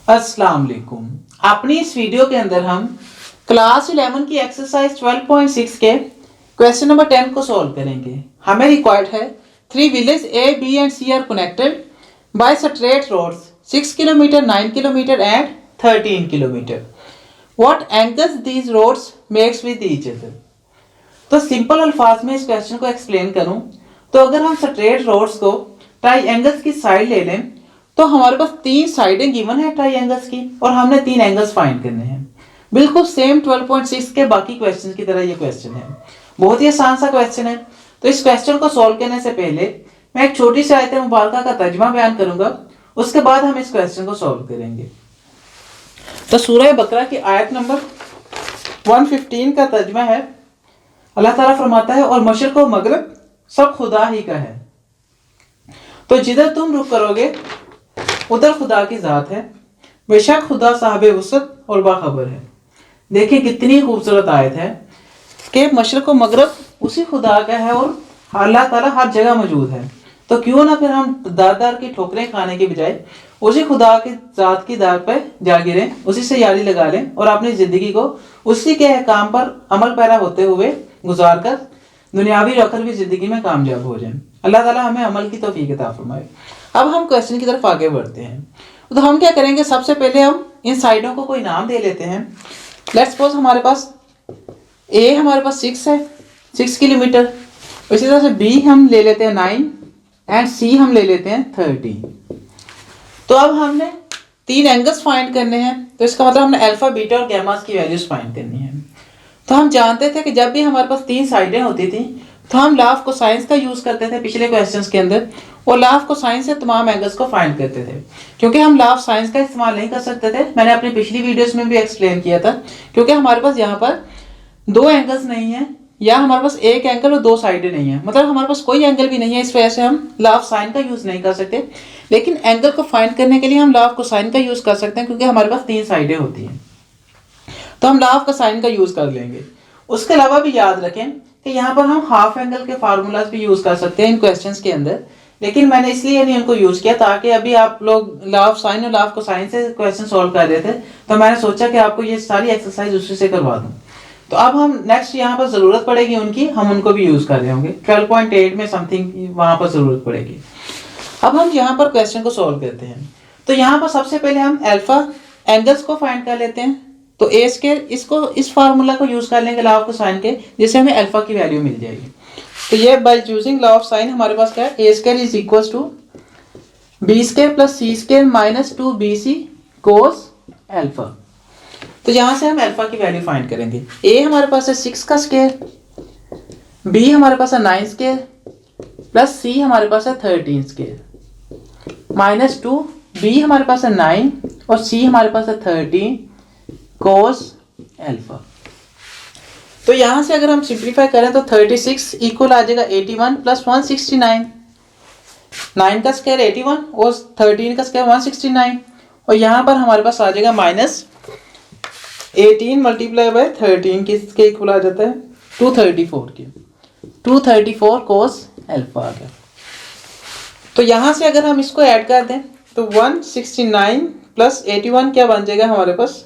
अस्सलाम वालेकुम। अपनी इस वीडियो के अंदर हम क्लास 11 की एक्सरसाइज 12.6 के क्वेश्चन नंबर 10 को सॉल्व करेंगे। हमें रिक्वायर्ड है 3 village A, B and C are connected by straight roads 6 kilometre, 9 kilometre and 13 kilometre. What angles these roads makes with each other? तो सिंपल अल्फाज में इस क्वेश्चन को एक्सप्लेन करूं तो अगर हम स्ट्रेट रोड्स को ट्राइंगल्स की साइड ले लें तो हमारे पास 3 साइडें गिवन है ट्राइंगल्स की और हमने 3 एंगल्स फाइंड करने हैं। बिल्कुल सेम 12.6 के बाकी क्वेश्चन की तरह ये क्वेश्चन है। बहुत ही आसान सा क्वेश्चन है। तो इस क्वेश्चन को सॉल्व करने से पहले मैं एक छोटी सी आयत मुबारका का तर्जुमा बयान करूंगा, उसके बाद हम इस क्वेश्चन को सॉल्व करेंगे। तो सूरह बकरा की आयत नंबर 115 का तर्जुमा है, अल्लाह ताला फरमाता है और मशरिक़ व मगरिब सब खुदा ही का है, तो जिधर तुम रुख करोगे उधर खुदा की जात है, बेशक खुदा साहिब वसअत और बाखबर है। देखिए कितनी खूबसूरत आयत है कि मशरिक़ व मगरिब उसी खुदा का है और अल्लाह ताला हर जगह मौजूद है। तो क्यों ना फिर हम दार की ठोकरें खाने के बजाय उसी खुदा की जात की दार पर जा गिरें, उसी से यारी लगा लें और अपनी ज़िंदगी को उसी के अहकाम पर अमल पैरा होते हुए गुजार कर दुनियावी और भी ज़िंदगी में कामयाब हो जाएं। अल्लाह ताला हमें अमल की तौफीक अता फरमाए। अब हम क्वेश्चन की तरफ आगे बढ़ते हैं। तो हम क्या करेंगे, सबसे पहले हम इन साइडों को कोई नाम दे लेते हैं। लेट्स सपोज हमारे पास ए हमारे पास 6 है, 6 किलोमीटर। इसी तरह से बी हम ले लेते हैं 9 एंड सी हम ले लेते हैं 13। तो अब हमने 3 एंगल्स फाइंड करने हैं, तो इसका मतलब हमने अल्फा, बीटा और गैमास की वैल्यूज फाइंड करनी है। तो हम जानते थे कि जब भी हमारे पास 3 साइडें होती थी तो हम लॉ ऑफ कोसाइंस का यूज़ करते थे पिछले क्वेश्चंस के अंदर, और लॉ ऑफ कोसाइंस से तमाम एंगल्स को फाइंड करते थे। क्योंकि हम लॉ ऑफ साइंस का इस्तेमाल नहीं कर सकते थे, मैंने अपनी पिछली वीडियोस में भी एक्सप्लेन किया था, क्योंकि हमारे पास यहाँ पर 2 एंगल्स नहीं है या हमारे पास एक एंगल और 2 साइडें नहीं है, मतलब हमारे पास कोई एंगल भी नहीं है। इस वजह से हम लॉ ऑफ साइन का यूज़ नहीं कर सकते। लेकिन एंगल को फाइंड करने के लिए हम लॉ ऑफ कोसाइन का यूज़ कर सकते हैं, क्योंकि हमारे पास 3 साइडें होती हैं। तो हम लॉ ऑफ कोसाइन का यूज़ कर लेंगे। उसके अलावा भी याद रखें कि यहाँ पर हम हाफ एंगल के फार्मूलाज भी यूज़ कर सकते हैं इन क्वेश्चंस के अंदर, लेकिन मैंने इसलिए नहीं उनको यूज़ किया ताकि अभी आप लोग लॉ ऑफ साइन और लॉ ऑफ कोसाइन से क्वेश्चन सॉल्व कर रहे थे, तो मैंने सोचा कि आपको ये सारी एक्सरसाइज उसी से करवा दूँ। तो अब हम नेक्स्ट यहाँ पर ज़रूरत पड़ेगी उनकी, हम उनको भी यूज़ कर रहे होंगे। 12.8 में समथिंग वहाँ पर ज़रूरत पड़ेगी। अब हम यहाँ पर क्वेश्चन को सॉल्व करते हैं। तो यहाँ पर सबसे पहले हम अल्फा एंगल्स को फाइंड कर लेते हैं। तो ए स्क्वायर, इसको इस फार्मूला को यूज़ कर लेंगे लॉ ऑफ कोसाइन के, जिससे हमें अल्फा की वैल्यू मिल जाएगी। तो ये by using law of sine हमारे पास क्या है, A square is equal to B square plus C square minus 2bc cos alpha. तो यहाँ से हम अल्फा की वैल्यू फाइंड करेंगे। ए हमारे पास है 6 का स्क्वायर, बी हमारे पास है 9 स्क्वायर प्लस सी हमारे पास है 13 स्क्वायर माइनस 2, बी हमारे पास है 9 और सी हमारे पास है 13 कोस अल्फा। तो यहाँ से अगर हम सिंप्लीफाई करें तो 36 इक्वल आ जाएगा 81 प्लस 169। 9 का स्क्वायर 81 और 13 का स्क्वायर 169, और यहाँ पर हमारे पास आ जाएगा माइनस 18 मल्टीप्लाई बाय 13 किसके इक्वल आ जाता है 234 के, 234 कोस अल्फा आ गया। तो यहाँ से अगर हम इसको ऐड कर दें तो 169 प्लस 81 क्या बन जाएगा हमारे पास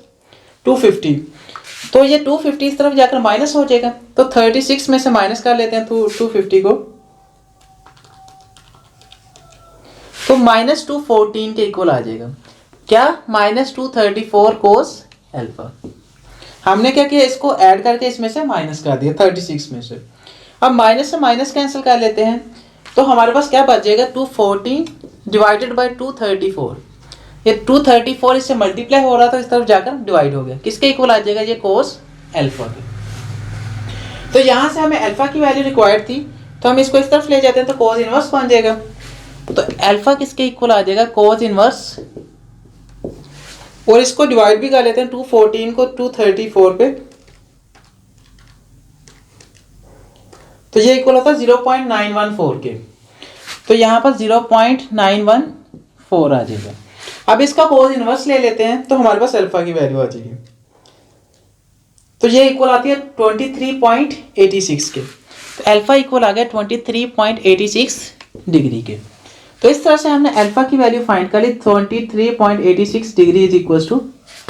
250। तो ये 250 इस तरफ जाकर माइनस हो जाएगा, तो 36 में से माइनस कर लेते हैं 250 को, तो माइनस 214 के इक्वल आ जाएगा क्या, माइनस 234 कोस अल्फा। हमने क्या किया, इसको ऐड करके इसमें से माइनस कर दिया 36 में से। अब माइनस से माइनस कैंसिल कर लेते हैं तो हमारे पास क्या बच जाएगा 240 डिवाइडेड बाई 234। ये 234 इससे मल्टीप्लाई हो रहा था, इस तरफ जाकर डिवाइड हो गया, किसके इक्वल आ जाएगा ये कोस अल्फा के। तो यहाँ से हमें अल्फा की वैल्यू रिक्वायर्ड थी, तो हम इसको इस तरफ ले जाते हैं तो कोस इनवर्स बन जाएगा। तो अल्फा किसके इक्वल आ जाएगा कोस इनवर्स, और इसको डिवाइड भी कर लेते हैं 214 को 234 पे, तो ये इक्वल होता है 0.914 के। तो यहाँ पर 0.914 आ जाएगा। अब इसका कोस इनवर्स ले लेते हैं तो हमारे पास अल्फा की वैल्यू आ जाएगी, तो ये इक्वल आती है 23.86 के। तो अल्फा इक्वल आ गया 23.86 डिग्री के। तो इस तरह से हमने अल्फा की वैल्यू फाइंड कर ली 23.86 degree is equal to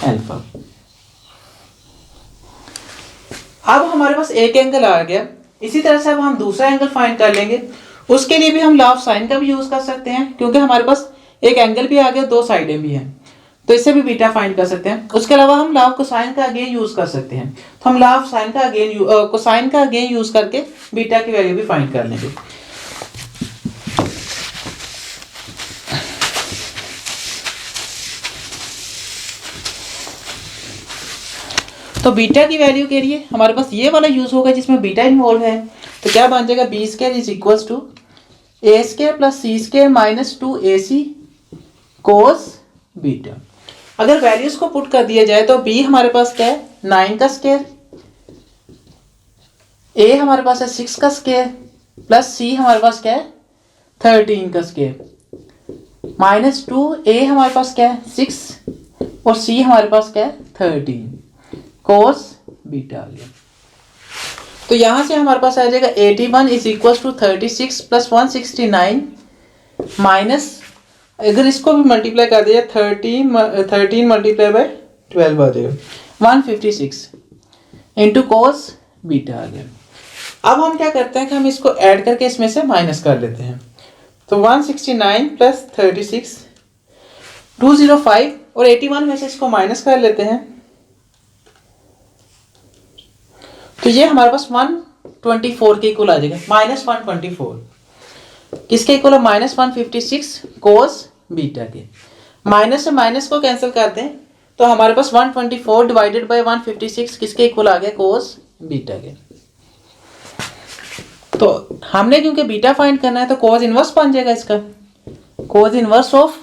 alpha. अब हमारे पास एक एंगल आ गया, इसी तरह से अब हम दूसरा एंगल फाइंड कर लेंगे। उसके लिए भी हम लॉ ऑफ साइन का भी यूज कर सकते हैं, क्योंकि हमारे पास एक एंगल भी आ गया, दो साइडें भी हैं, तो इससे भी बीटा फाइंड कर सकते हैं। उसके अलावा हम लॉ ऑफ कोसाइन का अगेन यूज कर सकते हैं, तो हम लॉ ऑफ साइन का अगेन कोसाइन का अगेन यूज करके बीटा की वैल्यू भी फाइंड कर लेंगे। तो बीटा की वैल्यू के लिए हमारे पास ये वाला यूज होगा जिसमें बीटा इन्वॉल्व है। तो क्या बन जाएगा, B square is equal to A square plus C square minus 2ac cos beta. अगर वैल्यूज को पुट कर दिया जाए तो बी हमारे पास क्या है 9 का स्क्वायर, ए हमारे पास है 6 का स्क्वायर प्लस सी हमारे पास क्या है 13 का स्क्वायर माइनस 2a हमारे पास क्या है 6 और सी हमारे पास क्या है 13 कोस बीटा आ गया। तो यहां से हमारे पास आ जाएगा 81 is equal to 36 plus 169 minus, अगर इसको भी मल्टीप्लाई कर दिया 13 मल्टीप्लाई बाय 12 आ जाएगा 156 इंटू कोस बीटा आ गया। अब हम क्या करते हैं कि हम इसको ऐड करके इसमें से माइनस कर लेते हैं। तो 169 प्लस 36 205 और 81 में से इसको माइनस कर लेते हैं, तो ये हमारे पास 124 के इक्वल आ जाएगा, माइनस 124 किसके इक्वल है माइनस 156 कोस बीटा के। माइनस से माइनस को कैंसिल कर दें तो हमारे पास 124 डिवाइडेड बाय 156 किसके इक्वल आ गया कोस बीटा के। तो हमने क्योंकि बीटा फाइंड करना है तो कोस इनवर्स बन जाएगा इसका, cos inverse of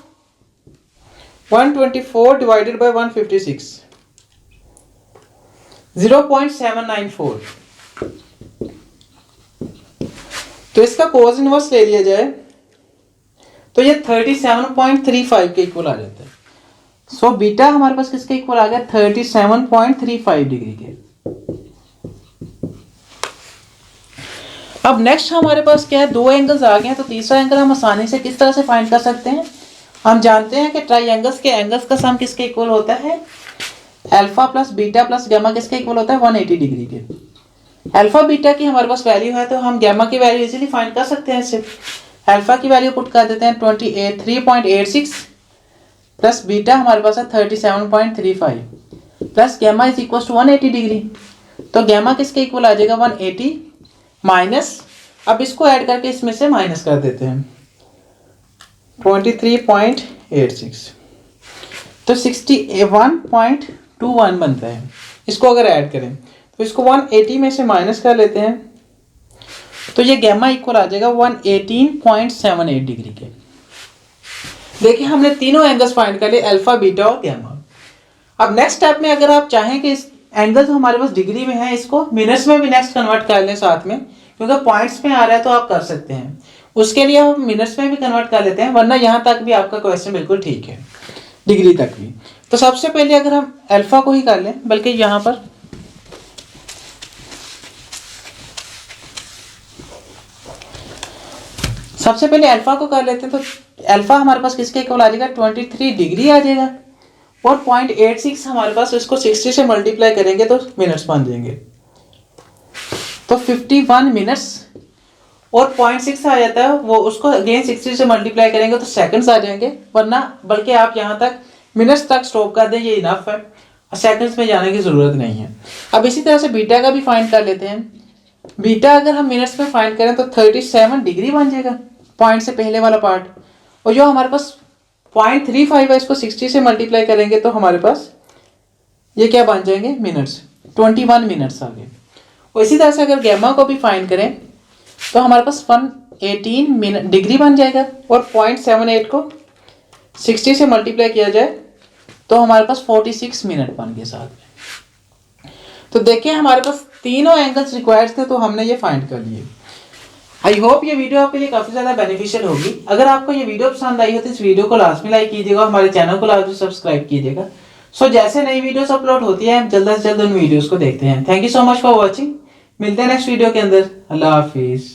124 divided by 156 0.794। तो इसका कोस इनवर्स ले लिया जाए तो ये 37.35 के इक्वल आ जाता है। सो बीटा हमारे पास किसके इक्वल आ गया 37.35 डिग्री के। अब नेक्स्ट हमारे पास क्या है, दो एंगल्स आ गए हैं, तो तीसरा एंगल हम आसानी से किस तरह से फाइंड कर सकते हैं। हम जानते हैं कि ट्राइंगल्स के एंगल्स का सम किसके इक्वल होता है, alpha plus beta plus gamma किसके इक्वल होता है 180 डिग्री के। अल्फा बीटा की हमारे पास वैल्यू है तो हम गामा की वैल्यू इजीली फाइंड कर सकते हैं इससे। अल्फा की वैल्यू पुट कर देते हैं 3.86 प्लस बीटा हमारे पास है 37.35 plus gamma is equal to 180 degree. तो गामा किसके इक्वल आ जाएगा 180 माइनस, अब इसको ऐड करके इसमें से माइनस कर देते हैं 23.86 तो 61.21 बनता है। इसको अगर ऐड करें तो इसको 180 में से माइनस कर लेते हैं तो ये गामा इक्वल आ जाएगा 118.78 डिग्री के। देखिए हमने तीनों एंगल्स फाइंड कर लिए, अल्फा बीटा और गामा। अब नेक्स्ट स्टेप में अगर आप चाहें कि इस एंगल जो हमारे पास डिग्री में है इसको मिनट्स में भी नेक्स्ट कन्वर्ट कर लें साथ में, क्योंकि पॉइंट्स में आ रहा है तो आप कर सकते हैं। उसके लिए हम मिनट्स में भी कन्वर्ट कर लेते हैं, वरना यहाँ तक भी आपका क्वेश्चन बिल्कुल ठीक है, डिग्री तक भी। तो सबसे पहले अगर हम अल्फा को ही कर लें, बल्कि यहाँ पर सबसे पहले अल्फा को कर लेते हैं। तो अल्फा हमारे पास किसके इक्वल आ जाएगा 23 डिग्री आ जाएगा और 0.86 हमारे पास, इसको 60 से मल्टीप्लाई करेंगे तो मिनट्स बन जाएंगे, तो 51 मिनट्स और 0.6 आ जाता है वो, उसको अगेन 60 से मल्टीप्लाई करेंगे तो सेकंड्स आ जाएंगे, वरना बल्कि आप यहाँ तक मिनट्स तक स्टॉप कर दें, ये इनफ है, सेकंड्स में जाने की ज़रूरत नहीं है। अब इसी तरह से बीटा का भी फाइंड कर लेते हैं। बीटा अगर हम मिनट्स में फाइंड करें तो 37 डिग्री बन जाएगा पॉइंट से पहले वाला पार्ट, और जो हमारे पास 0.35 है इसको 60 से मल्टीप्लाई करेंगे तो हमारे पास ये क्या बन जाएंगे मिनट्स, 21 मिनट्स आ गए। और इसी तरह से अगर गैमा को भी फाइंड करें तो हमारे पास 118 डिग्री बन जाएगा और 0.78 को 60 से मल्टीप्लाई किया जाए तो हमारे पास 46 मिनट बन गए साथ में। तो देखिए हमारे पास तीनों एंगल्स रिक्वायर्ड थे तो हमने ये फाइंड कर लिए। आई होप ये वीडियो आपके लिए काफ़ी ज़्यादा बेनिफिशियल होगी। अगर आपको ये वीडियो पसंद आई हो तो इस वीडियो को लास्ट में लाइक कीजिएगा, हमारे चैनल को लास्ट में सब्सक्राइब कीजिएगा। सो जैसे नई वीडियोस अपलोड होती है हम जल्द से जल्द उन वीडियोस को देखते हैं। Thank you so much for watching. मिलते हैं नेक्स्ट वीडियो के अंदर। अल्लाह हाफिज़।